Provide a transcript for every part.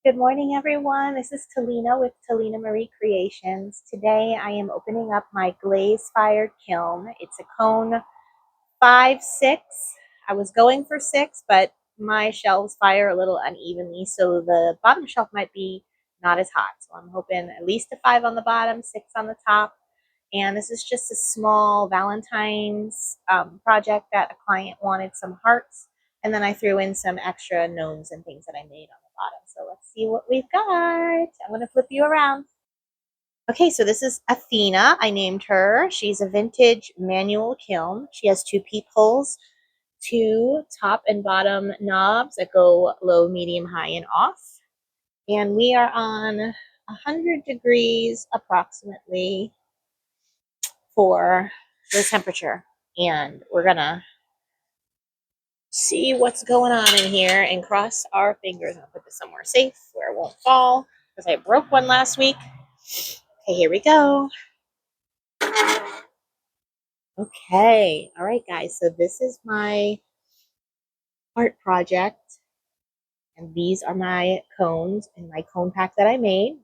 Good morning, everyone. This is Talina with Talina Marie Creations. Today I am opening up my glaze fired kiln. It's a cone 5, 6. I was going for 6, but my shelves fire a little unevenly, so the bottom shelf might be not as hot. So I'm hoping at least a 5 on the bottom, 6 on the top. And this is just a small Valentine's project that a client wanted some hearts. And then I threw in some extra gnomes and things that I made on the bottom. So let's see what we've got. I'm going to flip you around. Okay, so this is Athena. I named her. She's a vintage manual kiln. She has 2 peepholes, 2 top and bottom knobs that go low, medium, high, and off. And we are on 100 degrees approximately for the temperature. And we're gonna see what's going on in here and cross our fingers. I'll put this somewhere safe where it won't fall because I broke one last week. Okay, here we go. Okay, all right, guys. So this is my art project, and these are my cones in my cone pack that I made.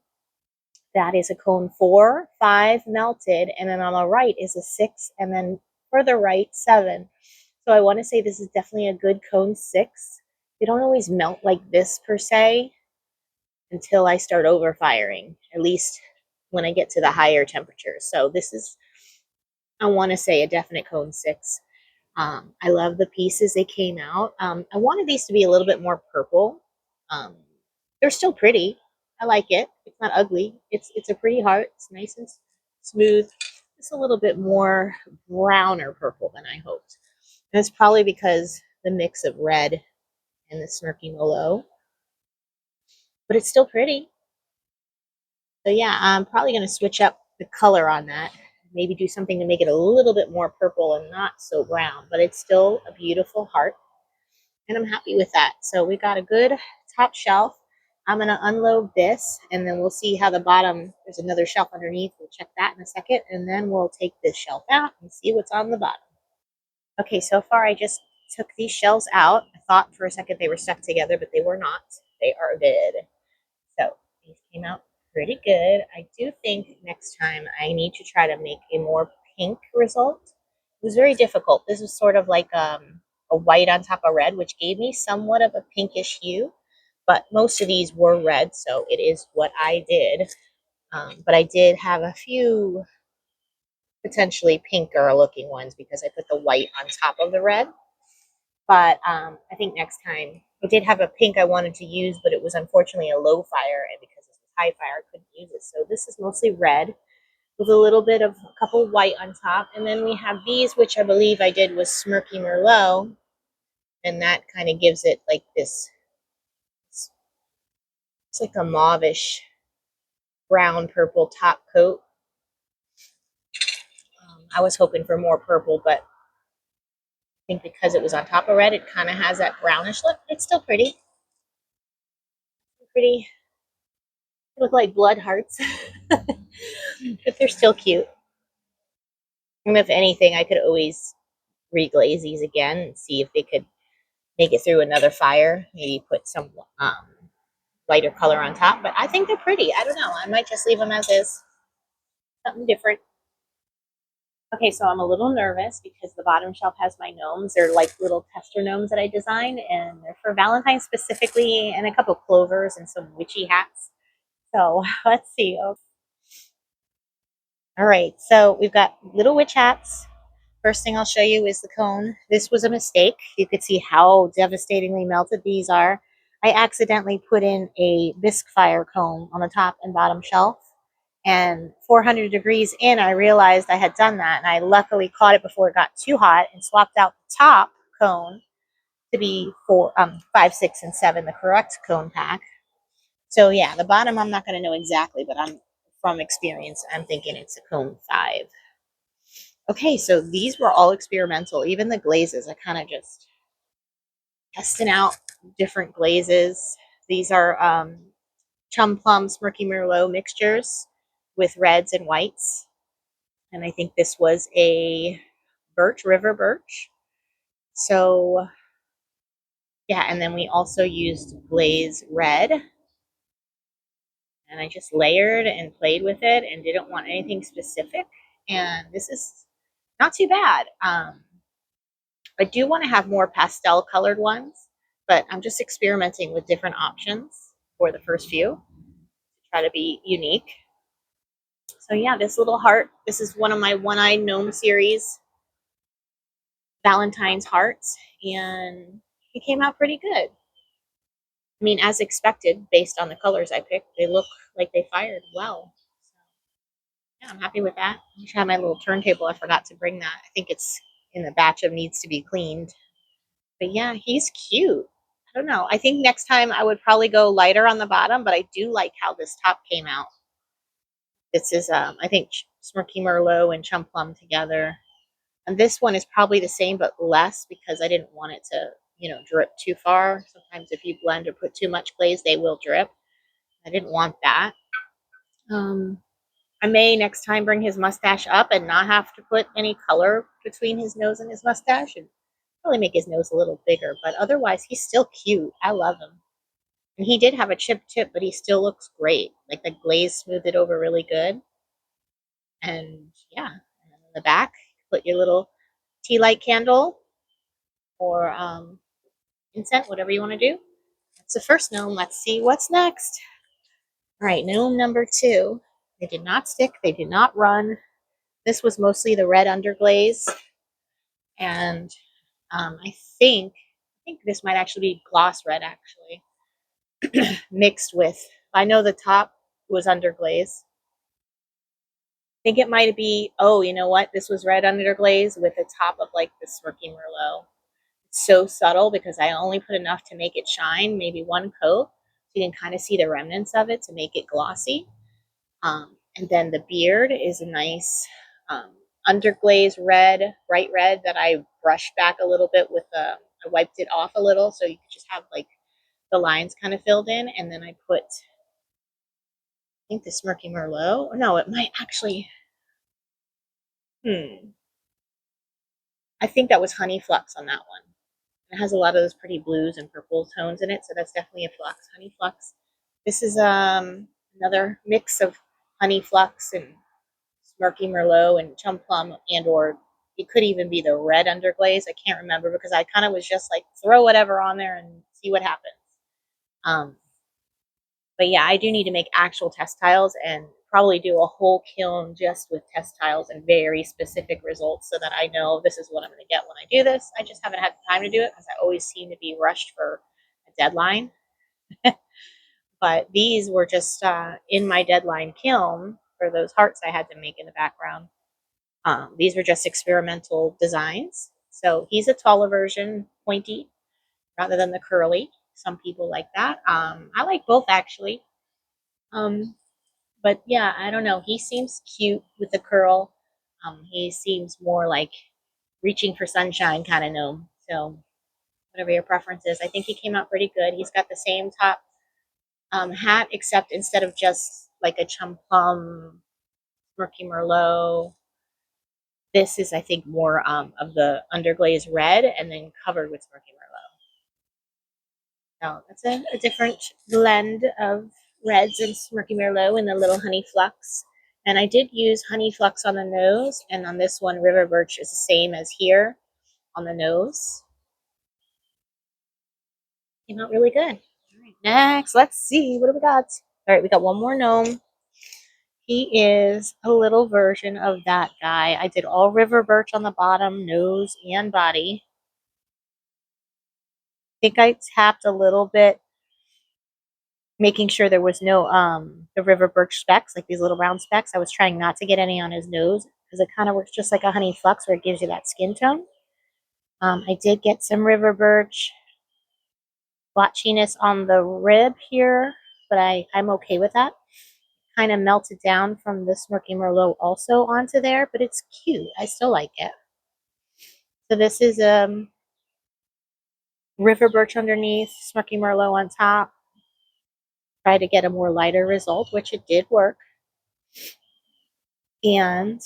That is a cone 4, 5 melted, and then on the right is a 6, and then further right 7. So I want to say this is definitely a good cone 6. They don't always melt like this per se until I start over firing, at least when I get to the higher temperatures. So this is, I want to say, a definite cone 6. I love the pieces they came out. I wanted these to be a little bit more purple. Um, they're still pretty. I like it. It's not ugly. It's a pretty heart. It's nice and smooth. It's a little bit more brown or purple than I hoped. And it's probably because the mix of red and the smirky Merlot, but it's still pretty. So yeah, I'm probably going to switch up the color on that. Maybe do something to make it a little bit more purple and not so brown, but it's still a beautiful heart. And I'm happy with that. So we got a good top shelf. I'm going to unload this and then we'll see how the bottom, there's another shelf underneath. We'll check that in a second. And then we'll take this shelf out and see what's on the bottom. Okay, so far I just took these shelves out. I thought for a second they were stuck together, but they were not. They are good. So these came out pretty good. I do think next time I need to try to make a more pink result. It was very difficult. This was sort of like a white on top of red, which gave me somewhat of a pinkish hue. But most of these were red, so it is what I did. But I did have a few potentially pinker looking ones because I put the white on top of the red. But I think next time I did have a pink I wanted to use, but it was unfortunately a low fire, and because it was high fire, I couldn't use it. So this is mostly red with a little bit of a couple white on top, and then we have these, which I believe I did was Smirky Merlot, and that kind of gives it like this. It's like a mauvish brown purple top coat. I was hoping for more purple, but I think because it was on top of red, it kind of has that brownish look. It's still pretty, pretty. They look like blood hearts, but they're still cute. And if anything, I could always reglaze these again and see if they could make it through another fire. Maybe put some lighter color on top. But I think they're pretty. I don't know. I might just leave them as is. Something different. Okay, so I'm a little nervous because the bottom shelf has my gnomes. They're like little tester gnomes that I designed, and they're for Valentine specifically, and a couple of clovers and some witchy hats. So let's see. Oh, all right, so we've got little witch hats. First thing I'll show you is the cone. This was a mistake. You could see how devastatingly melted these are. I accidentally put in a bisque fire cone on the top and bottom shelf. And 400 degrees in, I realized I had done that. And I luckily caught it before it got too hot and swapped out the top cone to be for 5, 6, and 7, the correct cone pack. So yeah, the bottom I'm not going to know exactly, but I'm from experience, I'm thinking it's a cone 5. Okay, so these were all experimental. Even the glazes, I kind of just testing out different glazes. These are chum plum smirky merlot mixtures with reds and whites. And I think this was a birch, river birch. So yeah, and then we also used glaze red And I just layered and played with it and didn't want anything specific. And this is not too bad. I do want to have more pastel colored ones, but I'm just experimenting with different options for the first few to try to be unique. So yeah, this little heart, this is one of my one-eyed gnome series, Valentine's hearts, and it came out pretty good. I mean, as expected, based on the colors I picked, they look like they fired well. So yeah, I'm happy with that. I should have my little turntable. I forgot to bring that. I think it's in the batch of needs to be cleaned. But yeah, he's cute. I don't know. I think next time I would probably go lighter on the bottom, but I do like how this top came out. This is, I think, Smirky Merlot and Chum Plum together. And this one is probably the same, but less because I didn't want it to, drip too far. Sometimes if you blend or put too much glaze, they will drip. I didn't want that. I may next time bring his mustache up and not have to put any color between his nose and his mustache and probably make his nose a little bigger. But otherwise, he's still cute. I love him. And he did have a chipped tip, but he still looks great. Like the glaze smoothed it over really good. And yeah, and then in the back, put your little tea light candle or incense, whatever you want to do. That's the first gnome. Let's see what's next. All right, gnome number 2. They did not stick. They did not run. This was mostly the red underglaze. And I think this might actually be gloss red, actually, mixed with, I know the top was underglaze. I think it might be, oh, you know what? This was red underglaze with the top of like the Smirky Merlot. It's so subtle because I only put enough to make it shine, maybe one coat. So you can kind of see the remnants of it to make it glossy. And then the beard is a nice um, underglaze red, bright red that I brushed back a little bit with I wiped it off a little so you could just have like the lines kind of filled in. And then I put, I think the Smirky Merlot. No, it might actually, I think that was Honey Flux on that one. It has a lot of those pretty blues and purple tones in it, so that's definitely a flux, Honey Flux. This is another mix of Honey Flux and Smirky Merlot and Chum Plum, and or it could even be the red underglaze. I can't remember because I kind of was just like throw whatever on there and see what happens. Um, but yeah, I do need to make actual test tiles and probably do a whole kiln just with test tiles and very specific results so that I know this is what I'm going to get when I do this. I just haven't had the time to do it because I always seem to be rushed for a deadline. But these were just in my deadline kiln for those hearts I had to make in the background. These were just experimental designs. So he's a taller version, pointy, rather than the curly. Some people like that. I like both actually. Um, but yeah, I don't know. He seems cute with the curl. He seems more like reaching for sunshine kind of gnome. So whatever your preference is, I think he came out pretty good. He's got the same top hat, except instead of just like a chum plum, murky merlot, this is, I think, more of the underglaze red and then covered with Smirky Merlot. So that's a different blend of reds and Smirky Merlot and the little honey flux. And I did use honey flux on the nose, and on this one, river birch is the same as here on the nose. Came out really good. All right, next, let's see. What do we got? All right, we got one more gnome. He is a little version of that guy. I did all river birch on the bottom, nose, and body. I think I tapped a little bit, making sure there was no the river birch specks, like these little round specks. I was trying not to get any on his nose because it kind of works just like a honey flux where it gives you that skin tone. I did get some river birch blotchiness on the rib here, but I'm okay with that. Kind of melted down from the Smirky Merlot also onto there, but it's cute. I still like it. So this is river birch underneath, Smirky Merlot on top. Try to get a more lighter result, which it did work. And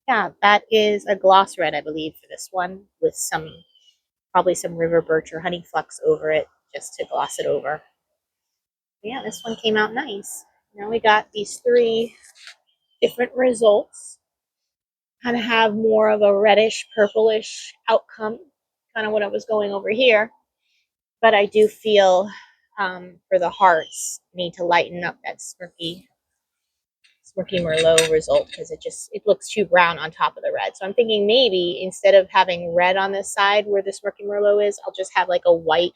yeah, that is a gloss red, I believe, for this one, with probably some river birch or honey flux over it just to gloss it over. But yeah, this one came out nice. Now we got these three different results. Kind of have more of a reddish, purplish outcome, kind of what I was going over here. But I do feel for the hearts, need to lighten up that smirky Merlot result because it looks too brown on top of the red. So I'm thinking maybe instead of having red on this side where the smirky Merlot is, I'll just have like a white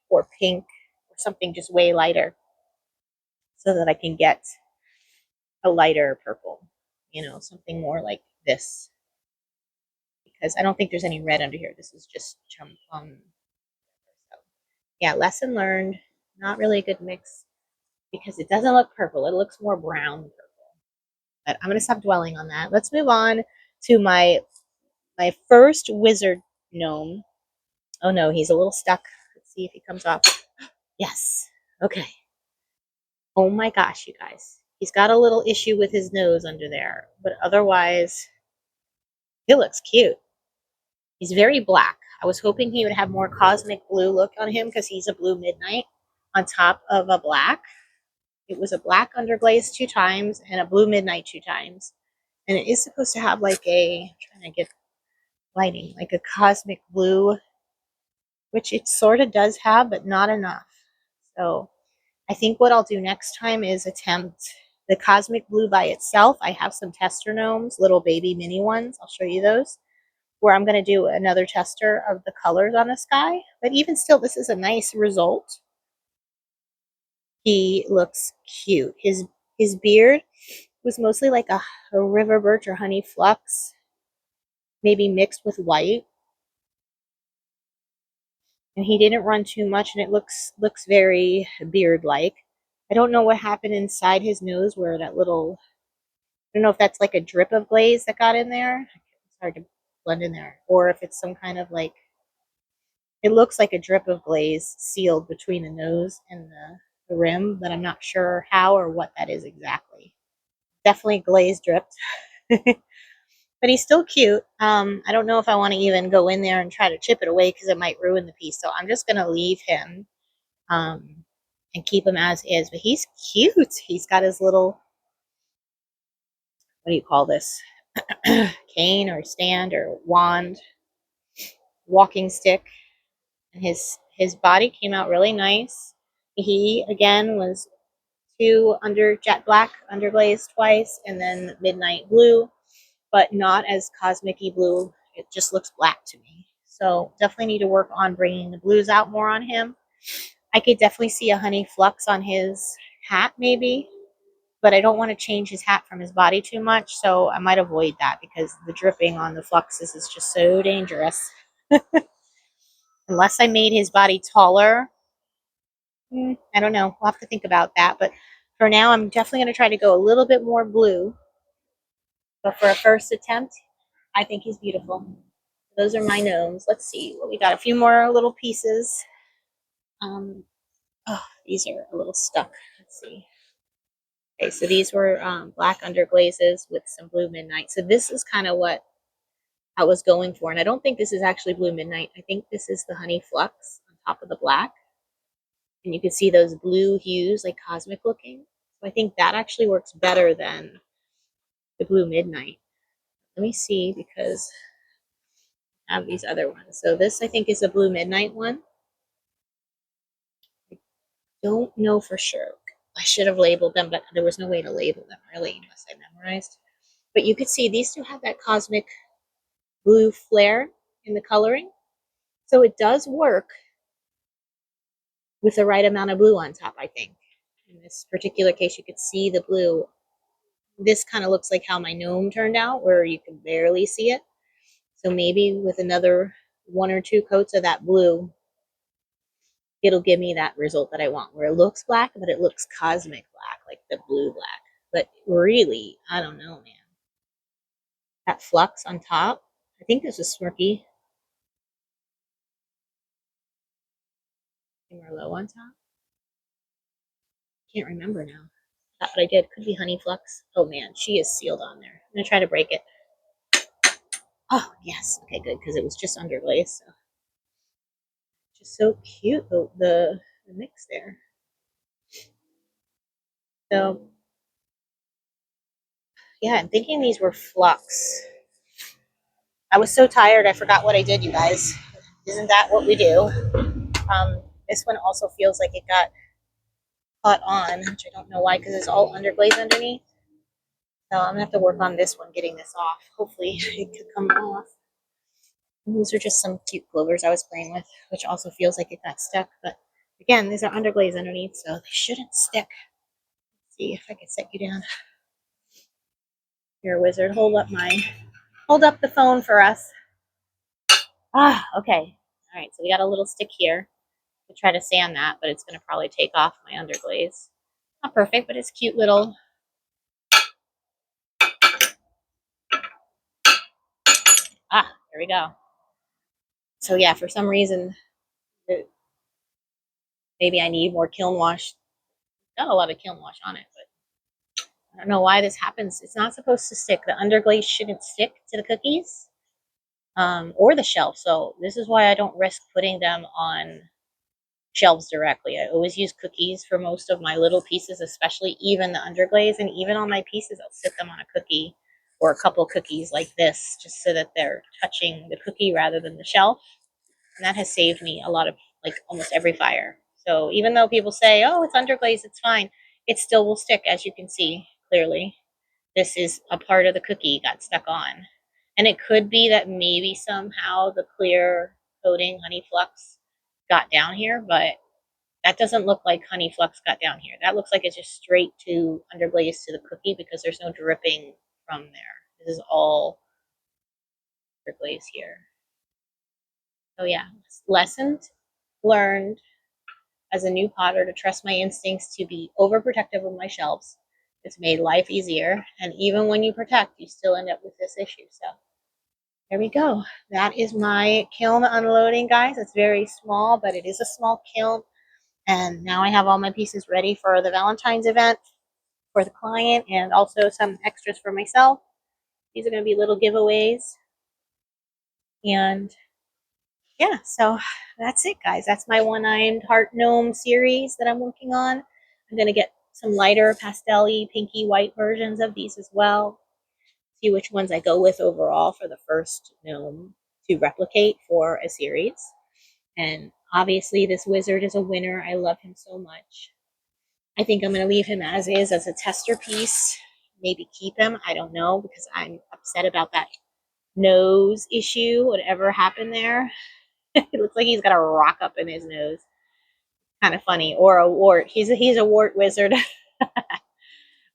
or pink or something just way lighter so that I can get a lighter purple, something more like this. Because I don't think there's any red under here. This is just chum plum. So, yeah, lesson learned. Not really a good mix because it doesn't look purple. It looks more brown purple. But I'm going to stop dwelling on that. Let's move on to my first wizard gnome. Oh no, he's a little stuck. Let's see if he comes off. Yes. Okay. Oh my gosh, you guys. He's got a little issue with his nose under there, but otherwise, he looks cute. He's very black. I was hoping he would have more cosmic blue look on him because he's a blue midnight on top of a black. It was a black underglaze 2 times and a blue midnight 2 times. And it is supposed to have like I'm trying to get lighting, like a cosmic blue, which it sort of does have, but not enough. So I think what I'll do next time is attempt the cosmic blue by itself. I have some tester gnomes, little baby mini ones. I'll show you those, where I'm going to do another tester of the colors on the sky. But even still, this is a nice result. He looks cute. His beard was mostly like a river birch or honey flux, maybe mixed with white. And he didn't run too much, and it looks very beard like. I don't know what happened inside his nose where that little, I don't know if that's like a drip of glaze that got in there. It's hard to blend in there, or if it's some kind of like, it looks like a drip of glaze sealed between the nose and the rim, but I'm not sure how or what that is exactly. Definitely glaze dripped. But he's still cute. I don't know if I want to even go in there and try to chip it away because it might ruin the piece. So I'm just going to leave him and keep him as is. But he's cute. He's got his little, what do you call this? Cane or stand or wand, walking stick. And his body came out really nice. He again was 2 under jet black underglaze twice, and then midnight blue, but not as cosmic-y blue. It just looks black to me. So definitely need to work on bringing the blues out more on him. I could definitely see a honey flux on his hat maybe, but I don't want to change his hat from his body too much, so I might avoid that because the dripping on the fluxes is just so dangerous. Unless I made his body taller, I don't know. We'll have to think about that. But for now, I'm definitely going to try to go a little bit more blue. But for a first attempt, I think he's beautiful. Those are my gnomes. Let's see what we got. A few more little pieces. These are a little stuck. Let's see. Okay, so these were black underglazes with some blue midnight. So this is kind of what I was going for. And I don't think this is actually blue midnight. I think this is the honey flux on top of the black. And you can see those blue hues, like cosmic looking. So I think that actually works better than the blue midnight. Let me see because I have these other ones. So this I think is a blue midnight one. I don't know for sure. I should have labeled them, but there was no way to label them really unless I memorized. But you could see these two have that cosmic blue flare in the coloring. So it does work with the right amount of blue on top, I think. In this particular case, you could see the blue. This kind of looks like how my gnome turned out, where you can barely see it. So maybe with another 1 or 2 coats of that blue, it'll give me that result that I want, where it looks black, but it looks cosmic black, like the blue black. But really, I don't know, man. That flux on top, I think this is Smirky Merlot on top. Can't remember now. That's what I did. Could be Honey Flux. Oh man, she is sealed on there. I'm gonna try to break it. Oh yes, okay, good, because it was just underglaze. So just so cute the mix there. So Yeah, I'm thinking these were flux. I was so tired, I forgot what I did, you guys. Isn't that what we do? This one also feels like it got caught on, which I don't know why, because it's all underglaze underneath. So I'm gonna have to work on this one, getting this off. Hopefully it could come off. These are just some cute clovers I was playing with, which also feels like it got stuck. But again, these are underglaze underneath, so they shouldn't stick. Let's see if I can set you down. Here, wizard, hold up the phone for us. Okay. All right, so we got a little stick here to try to sand that, but it's gonna probably take off my underglaze. Not perfect, but it's cute little. There we go. So yeah, for some reason, maybe I need more kiln wash. Got a lot of kiln wash on it, but I don't know why this happens. It's not supposed to stick. The underglaze shouldn't stick to the cookies or the shelf. So this is why I don't risk putting them on shelves directly. I always use cookies for most of my little pieces, especially even the underglaze, and even on my pieces, I'll sit them on a cookie or a couple cookies like this, just so that they're touching the cookie rather than the shelf. And that has saved me a lot of, like, almost every fire. So even though people say, oh, it's underglaze, it's fine, it still will stick, as you can see clearly. This is a part of the cookie got stuck on. And it could be that maybe somehow the clear coating honey flux got down here, but that doesn't look like honey flux got down here. That looks like it's just straight to underglaze to the cookie because there's no dripping from there. This is all underglaze here. So yeah, lessons learned as a new potter to trust my instincts to be overprotective of my shelves. It's made life easier. And even when you protect, you still end up with this issue. So there we go. That is my kiln unloading, guys. It's very small, but it is a small kiln. And now I have all my pieces ready for the Valentine's event for the client and also some extras for myself. These are going to be little giveaways. And yeah, so that's it, guys. That's my one-eyed heart gnome series that I'm working on. I'm going to get some lighter pastel-y, pinky white versions of these as well. See which ones I go with overall for the first gnome to replicate for a series. And obviously this wizard is a winner. I love him so much. I think I'm going to leave him as is, as a tester piece. Maybe keep him. I don't know, because I'm upset about that nose issue. Whatever happened there. It looks like he's got a rock up in his nose. Kind of funny. Or a wart. He's a wart wizard.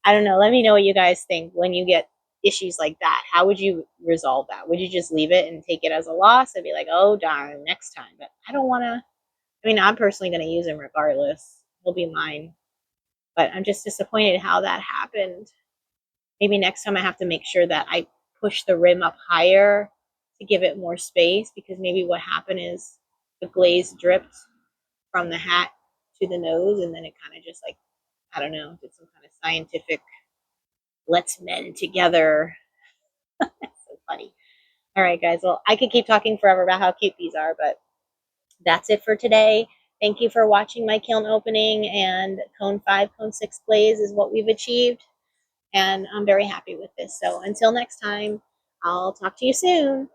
I don't know. Let me know what you guys think when you get issues like that. How would you resolve that? Would you just leave it and take it as a loss and be like, oh, darn, next time? But I don't want to. I mean, I'm personally going to use him regardless. He'll be mine. But I'm just disappointed how that happened. Maybe next time I have to make sure that I push the rim up higher to give it more space, because maybe what happened is the glaze dripped from the hat to the nose, and then it kind of just, like, I don't know, did some kind of scientific let's mend together. That's so funny. All right, guys. Well, I could keep talking forever about how cute these are, but that's it for today. Thank you for watching my kiln opening, and cone 5, cone 6 glaze is what we've achieved, and I'm very happy with this. So until next time, I'll talk to you soon.